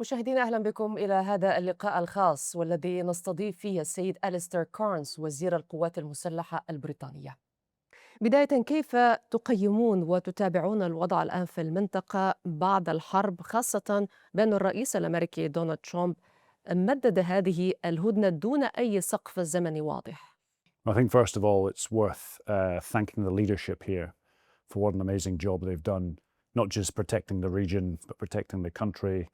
مشاهدينا أهلا بكم إلى هذا اللقاء الخاص والذي نستضيف فيه السيد أليستر كارنز وزير القوات المسلحة البريطانية. بداية، كيف تقيمون وتتابعون الوضع الآن في المنطقة بعد الحرب، خاصة بأن الرئيس الأمريكي دونالد ترامب مدد هذه الهدنة دون أي سقف زمني واضح؟ I think first of all, it's worth thanking the leadership here for what an amazing job they've done, not just protecting the region, but protecting the country,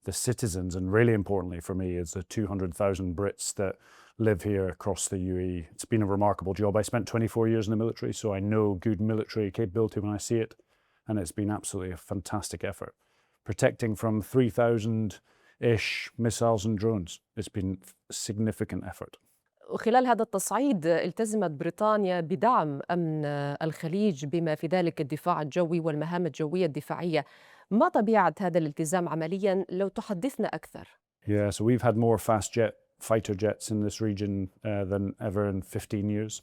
the citizens, and really importantly for me is the 200,000 Brits that live here across the UAE. It's been a remarkable job. I spent 24 years in the military, so I know good military capability when I see it, and it's been absolutely a fantastic effort. Protecting from 3,000-ish missiles and drones. It's been a significant effort. وخلال هذا التصعيد التزمت بريطانيا بدعم أمن الخليج بما في ذلك الدفاع الجوي والمهام الجوية الدفاعية. ما طبيعة هذا الالتزام عملياً لو تحدثنا أكثر؟ Yeah, so we've had more fast jet fighter jets in this region than ever in 15 years.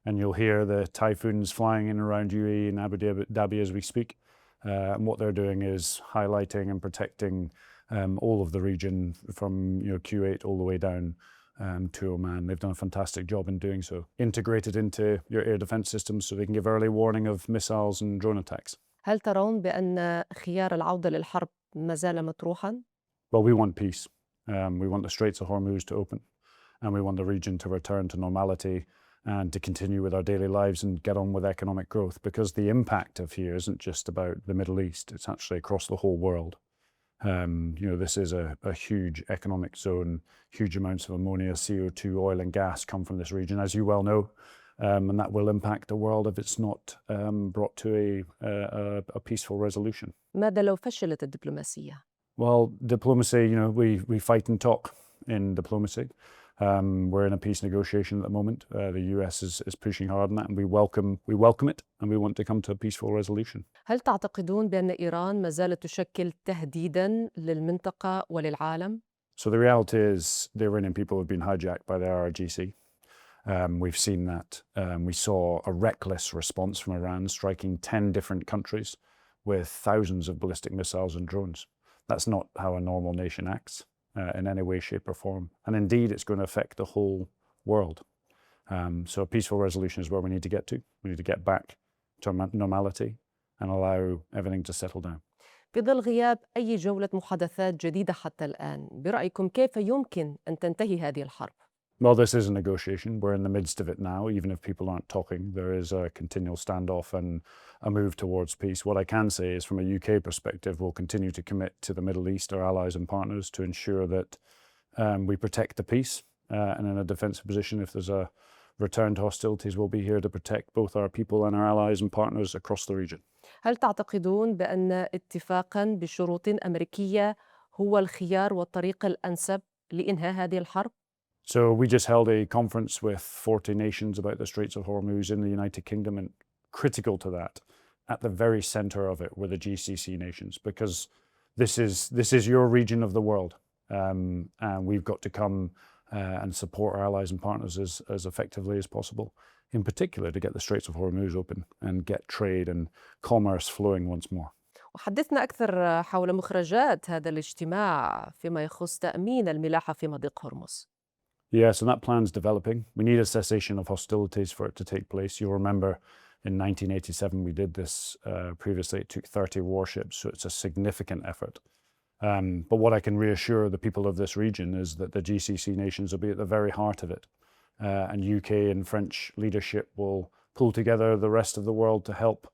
And you'll hear the typhoons flying in around UAE and Abu Dhabi as we speak. And what they're doing is highlighting and protecting all of the region from Kuwait all the way down to Oman. They've done a fantastic job in doing so. Integrated into your air defense systems so they can give early warning of missiles and drone attacks. هل ترون بأن خيار العودة للحرب ما زال مطروحاً؟ Well, we want peace. We want the Straits of Hormuz to open, and we want the region to return to normality and to continue with our daily lives and get on with economic growth, because the impact of here isn't just about the Middle East, it's actually across the whole world. This is a huge economic zone, huge amounts of ammonia, CO2, oil and gas come from this region, as you well know, and that will impact the world if it's not brought to a peaceful resolution. ماذا لو فشلت الدبلوماسية؟ Well, diplomacy, we fight and talk in diplomacy. We're in a peace negotiation at the moment. The US is pushing hard on that, and we welcome it, and we want to come to a peaceful resolution. هل تعتقدون بأن إيران ما زالت تشكل تهديداً للمنطقة وللعالم؟ So the reality is the Iranian people have been hijacked by the IRGC. We've seen that. We saw a reckless response from Iran, striking 10 different countries with thousands of ballistic missiles and drones. That's not how a normal nation acts in any way, shape or form. And indeed, it's going to affect the whole world. So a peaceful resolution is where we need to get to. We need to get back to normality and allow everything to settle down. في ظل غياب أي جولة محادثات جديدة حتى الآن، برأيكم كيف يمكن أن تنتهي هذه الحرب؟ Well, this is a negotiation. We're in the midst of it now. Even if people aren't talking, there is a continual standoff and a move towards peace. What I can say is, from a UK perspective, we'll continue to commit to the Middle East, our allies and partners, to ensure that we protect the peace and in a defensive position. If there's a return to hostilities, we'll be here to protect both our people and our allies and partners across the region. هل تعتقدون بأن اتفاقاً بشروط أمريكية هو الخيار والطريق الأنسب لإنهاء هذه الحرب؟ So we just held a conference with 40 nations about the Straits of Hormuz in the United Kingdom, and critical to that, at the very center of it were the GCC nations, because this is your region of the world, and we've got to come and support our allies and partners as effectively as possible, in particular to get the Straits of Hormuz open and get trade and commerce flowing once more. وحدثنا أكثر حول مخرجات هذا الاجتماع فيما يخص تأمين الملاحة في مضيق هرمز. Yeah, so that plan's developing. We need a cessation of hostilities for it to take place. You'll remember in 1987 we did this previously. It took 30 warships, so it's a significant effort. But what I can reassure the people of this region is that the GCC nations will be at the very heart of it. And UK and French leadership will pull together the rest of the world to help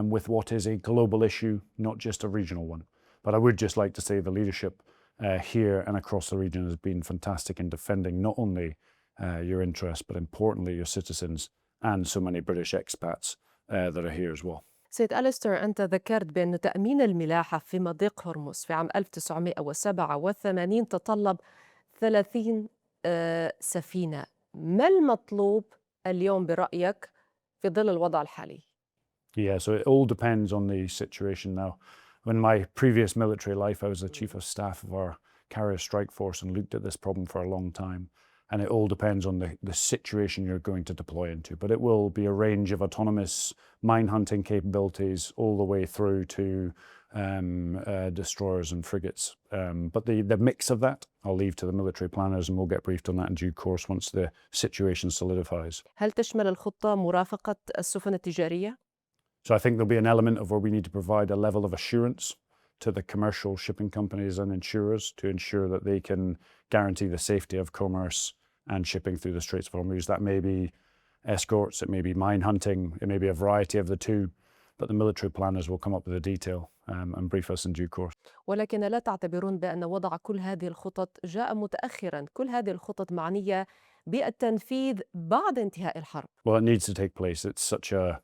with what is a global issue, not just a regional one. But I would just like to say the leadership here and across the region has been fantastic in defending not only your interests, but importantly your citizens and so many British expats that are here as well. سيد أليستر، أنت ذكرت بأن تأمين الملاحة في مضيق هرمز في عام 1987 تطلب 30 سفينة. ما المطلوب اليوم برأيك في ظل الوضع الحالي؟ Yeah, so it all depends on the situation now. In my previous military life, I was the chief of staff of our carrier strike force and looked at this problem for a long time. And it all depends on the situation you're going to deploy into. But it will be a range of autonomous mine hunting capabilities all the way through to destroyers and frigates. But the mix of that, I'll leave to the military planners, and we'll get briefed on that in due course once the situation solidifies. هل تشمل الخطة مرافقة السفن التجارية؟ So I think there'll be an element of where we need to provide a level of assurance to the commercial shipping companies and insurers to ensure that they can guarantee the safety of commerce and shipping through the Straits of Hormuz. That may be escorts, it may be mine hunting, it may be a variety of the two, but the military planners will come up with the detail and brief us in due course. ولكن لا تعتبرون بأن وضع كل هذه الخطط جاء متأخرا؟ كل هذه الخطط معنية بالتنفيذ بعد انتهاء الحرب. Well, it needs to take place. It's such a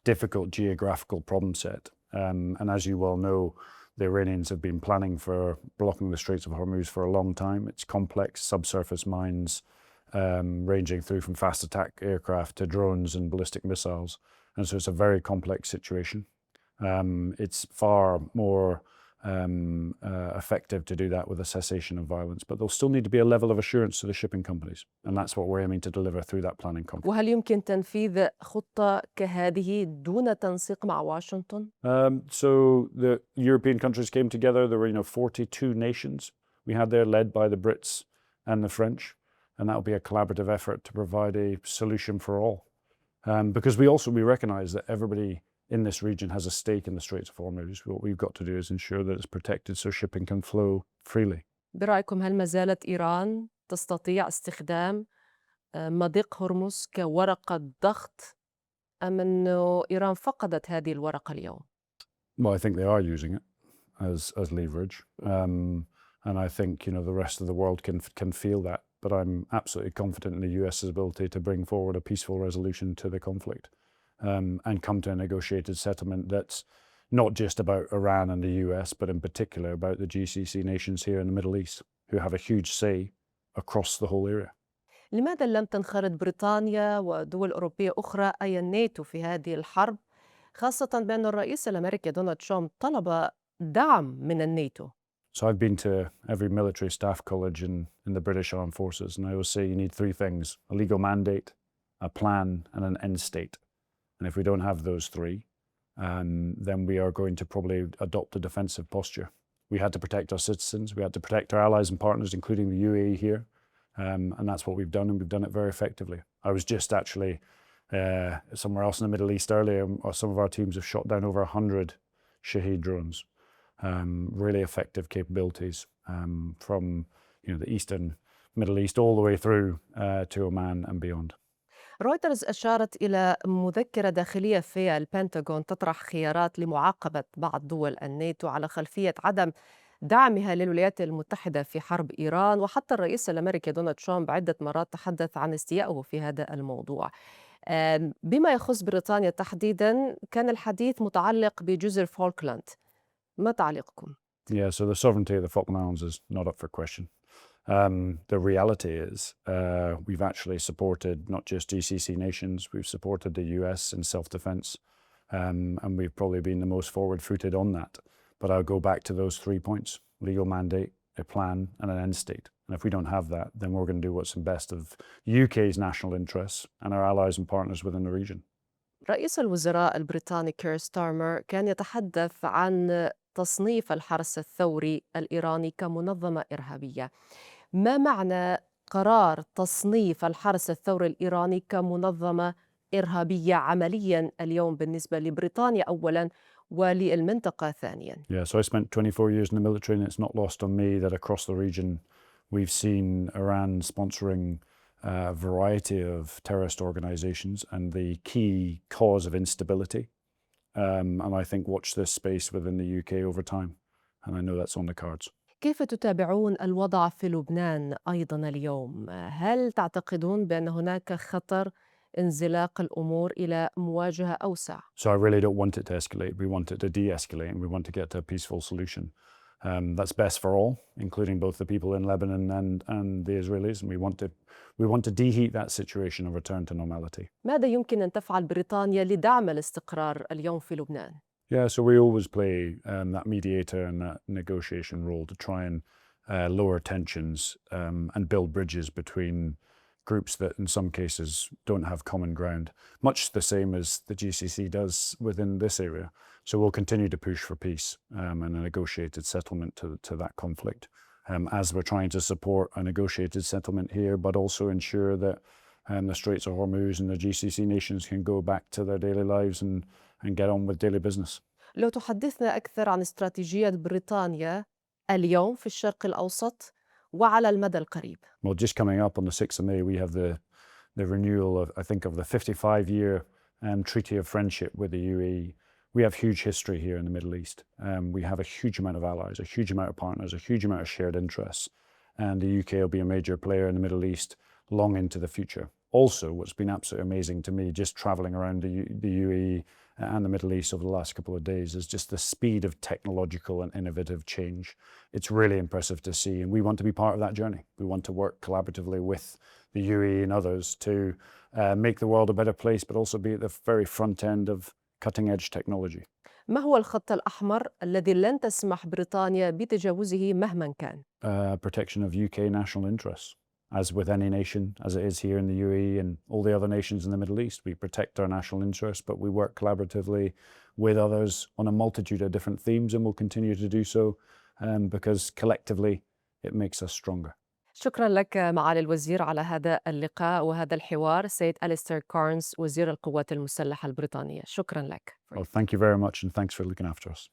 difficult geographical problem set. And as you well know, the Iranians have been planning for blocking the Straits of Hormuz for a long time. It's complex subsurface mines, ranging through from fast attack aircraft to drones and ballistic missiles. And so it's a very complex situation. It's far more effective to do that with a cessation of violence, but there'll still need to be a level of assurance to the shipping companies. And that's what we're aiming to deliver through that planning conference. وهل يمكن تنفيذ خطة كهذه دون تنسيق مع واشنطن؟ So the European countries came together. There were 42 nations we had there, led by the Brits and the French. And that will be a collaborative effort to provide a solution for all. Because we recognize that everybody in this region has a stake in the Straits of Hormuz. What we've got to do is ensure that it's protected so shipping can flow freely. برأيكم هل ما زالت إيران تستطيع استخدام مضيق هرمز كورقة ضغط أم أنه إيران فقدت هذه الورقة اليوم؟ Well, I think they are using it as leverage. And I think, the rest of the world can feel that. But I'm absolutely confident in the US's ability to bring forward a peaceful resolution to the conflict. And come to a negotiated settlement that's not just about Iran and the US, but in particular about the GCC nations here in the Middle East, who have a huge say across the whole area. لماذا لم تنخرط بريطانيا ودول أوروبية أخرى أي الناتو في هذه الحرب، خاصة بأن الرئيس الأمريكي دونالد ترامب طلب دعم من الناتو؟ So I've been to every military staff college in the British Armed Forces, and I always say you need three things: a legal mandate, a plan, and an end state. And if we don't have those three, then we are going to probably adopt a defensive posture. We had to protect our citizens, we had to protect our allies and partners, including the UAE here, and that's what we've done, and we've done it very effectively. I was just actually somewhere else in the Middle East earlier. Some of our teams have shot down over 100 Shahed drones. Really effective capabilities from the Eastern Middle East all the way through to Oman and beyond. رويترز أشارت إلى مذكرة داخلية في البنتاغون تطرح خيارات لمعاقبة بعض دول الناتو على خلفية عدم دعمها للولايات المتحدة في حرب إيران، وحتى الرئيس الأمريكي دونالد ترامب عدة مرات تحدث عن استيائه في هذا الموضوع. بما يخص بريطانيا تحديداً كان الحديث متعلق بجزر فولكلاند. ما تعليقكم؟ Yeah, so the sovereignty of the Falkland Islands is not up for question. The reality is we've actually supported not just GCC nations, we've supported the US in self-defense, and we've probably been the most forward-footed on that. But I'll go back to those 3 points: legal mandate, a plan, and an end state. And if we don't have that, then we're going to do what's in best of UK's national interests and our allies and partners within the region. رئيس الوزراء البريطاني كير ستارمر كان يتحدث عن تصنيف الحرس الثوري الإيراني كمنظمة إرهابية. ما معنى قرار تصنيف الحرس الثوري الإيراني كمنظمة إرهابية عملياً اليوم بالنسبة لبريطانيا أولاً وللمنطقة ثانياً؟ Yeah, so I spent 24 years in the military, and it's not lost on me that across the region we've seen Iran sponsoring a variety of terrorist organizations and the key cause of instability. And I think watch this space within the UK over time, and I know that's on the cards. كيف تتابعون الوضع في لبنان أيضاً اليوم؟ هل تعتقدون بأن هناك خطر انزلاق الأمور إلى مواجهة أوسع؟ So I really don't want it to escalate. We want it to de-escalate, and we want to get to a peaceful solution. That's best for all, including both the people in Lebanon and the Israelis, and we want to deheat that situation and return to normality. ماذا يمكن أن تفعل بريطانيا لدعم الاستقرار اليوم في لبنان؟ Yeah, so we always play that mediator and that negotiation role to try and lower tensions and build bridges between groups that in some cases don't have common ground, much the same as the GCC does within this area. So we'll continue to push for peace and a negotiated settlement to that conflict, as we're trying to support a negotiated settlement here, but also ensure that the Straits of Hormuz and the GCC nations can go back to their daily lives and get on with daily business. لو تحدثنا أكثر عن استراتيجية بريطانيا اليوم في الشرق الأوسط وعلى المدى القريب. Well, just coming up on the 6th of May, we have the renewal of, I think, of the 55-year Treaty of Friendship with the UAE. We have huge history here in the Middle East. We have a huge amount of allies, a huge amount of partners, a huge amount of shared interests. And the UK will be a major player in the Middle East long into the future. Also, what's been absolutely amazing to me, just traveling around the UAE and the Middle East over the last couple of days, is just the speed of technological and innovative change. It's really impressive to see, and we want to be part of that journey. We want to work collaboratively with the UAE and others to make the world a better place, but also be at the very front end of cutting-edge technology. ما هو الخط الأحمر الذي لن تسمح بريطانيا بتجاوزه مهما كان؟ Protection of UK national interests. As with any nation, as it is here in the UAE and all the other nations in the Middle East, we protect our national interests, but we work collaboratively with others on a multitude of different themes, and we'll continue to do so because collectively it makes us stronger. شكرا لك معالي الوزير على هذا اللقاء وهذا الحوار. سيد أليستر كارنز وزير القوات المسلحة البريطانية، شكرا لك. Well, thank you very much, and thanks for looking after us.